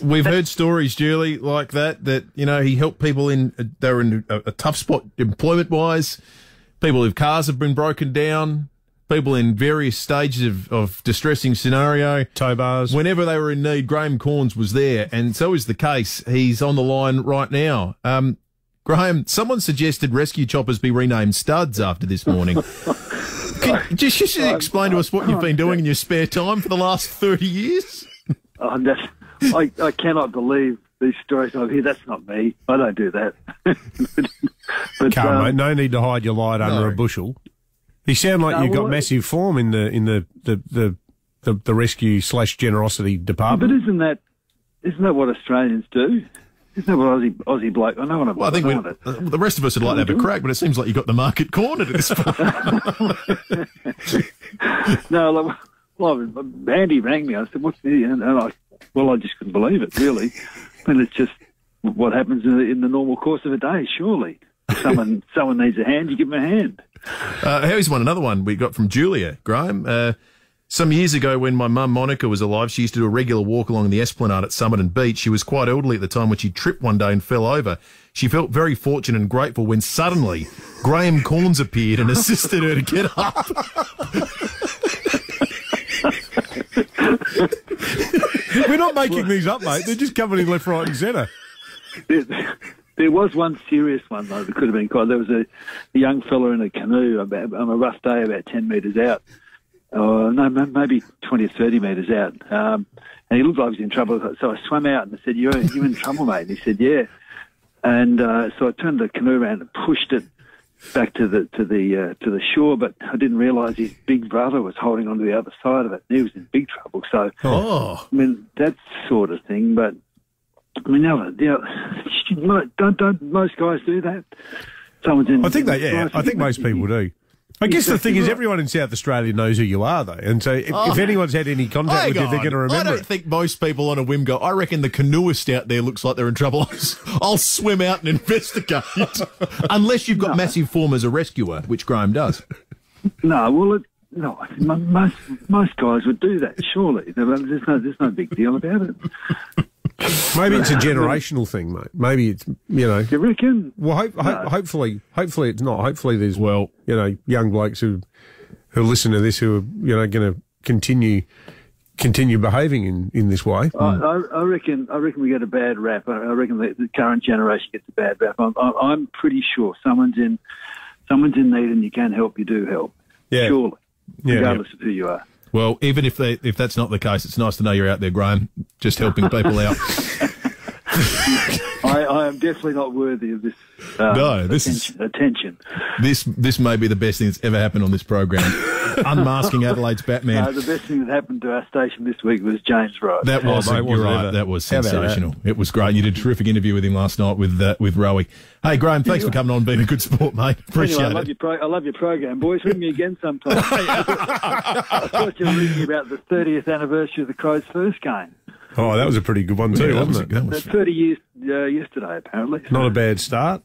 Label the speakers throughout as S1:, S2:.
S1: We've heard stories, Julie, like that, you know, he helped people they were in a tough spot employment-wise, people whose cars have been broken down, people in various stages of distressing scenario.
S2: Tow bars.
S1: Whenever they were in need, Graham Corns was there, and so is the case. He's on the line right now. Graham, someone suggested rescue choppers be renamed Studs after this morning. Can you just explain to us what you've been doing in your spare time for the last 30 years?
S3: I cannot believe these stories I hear. That's not me. I don't do that. But,
S2: Come on, mate. No need to hide your light under a bushel. You sound like you've got massive form in the rescue/generosity department.
S3: But isn't that what Australians do? Isn't that what Aussie bloke? I know what.
S1: Well, I think the rest of us would like to have a crack, but it seems like you got the market cornered at this point.
S3: No, Andy rang me. I said, "What's the?" And I just couldn't believe it. Really, and it's just what happens in the normal course of a day. Surely, if someone needs a hand, you give them a hand.
S1: Here's another one we got from Julia, Graham. Some years ago when my mum Monica was alive, she used to do a regular walk along the Esplanade at Somerton Beach. She was quite elderly at the time when she tripped one day and fell over. She felt very fortunate and grateful when suddenly Graham Corns appeared and assisted her to get up.
S2: We're not making these up, mate. They're just coming in left, right and centre.
S3: There was one serious one, though, that could have been quite. There was a young fella in a canoe on a rough day about 10 metres out. No, maybe 20 or 30 metres out. And he looked like he was in trouble. So I swam out and I said, you in trouble, mate? And he said, yeah. And so I turned the canoe around and pushed it back to the shore, but I didn't realise his big brother was holding on to the other side of it. He was in big trouble. So, I mean, that sort of thing. But, I mean, don't most guys do that?
S2: I think most people do. I guess the thing is everyone in South Australia knows who you are, though. And so if anyone's had any contact with you, they're going to remember
S1: I don't think most people on a whim go, I reckon the canoeist out there looks like they're in trouble. I'll swim out and investigate. Unless you've got massive form as a rescuer, which Graham does.
S3: No, most guys would do that, surely. There's no big deal about it.
S2: Maybe it's a generational thing, mate. Maybe it's,
S3: You reckon?
S2: Well, hopefully it's not. Hopefully there's, young blokes who listen to this who are, going to continue behaving in this way.
S3: I reckon we get a bad rap. I reckon the current generation gets a bad rap. I'm pretty sure someone's in need and you can help, you do help. Yeah. Surely. Regardless of who you are.
S1: Well, even if that's not the case, it's nice to know you're out there, Graham, just helping people out.
S3: I am definitely not worthy of this. Attention.
S1: This may be the best thing that's ever happened on this program. Unmasking Adelaide's Batman.
S3: No, the best thing that happened to our station this week was James Wright.
S1: That was, you're right. That was sensational. It was great. You did a terrific interview with him last night with Rowie. Hey, Graham, thanks for coming on, being a good sport, mate. Appreciate it.
S3: I love your program, boys. Ring me again sometime. I thought you were reading about the 30th anniversary of the Crows' first game.
S2: Oh, that was a pretty good one too, wasn't it?
S3: That was 30 years yesterday, apparently.
S2: Not a bad start.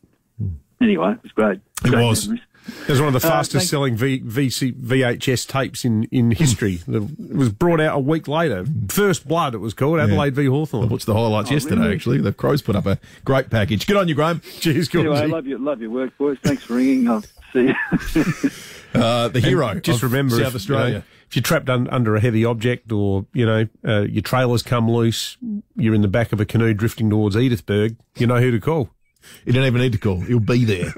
S3: Anyway, it was great.
S1: It was.
S2: It was one of the fastest selling VHS tapes in history. It was brought out a week later. First Blood, it was called, Adelaide v Hawthorn.
S1: I watched the highlights yesterday, actually. The Crows put up a great package. Good on you, Graham.
S2: Cheers,
S3: anyway, I love your work, boys. Thanks for ringing. I'll see you.
S1: The hero.
S2: Just remember,
S1: South Australia.
S2: If you're trapped under a heavy object or, your trailer's come loose, you're in the back of a canoe drifting towards Edithburg, you know who to call.
S1: You don't even need to call. He'll be there.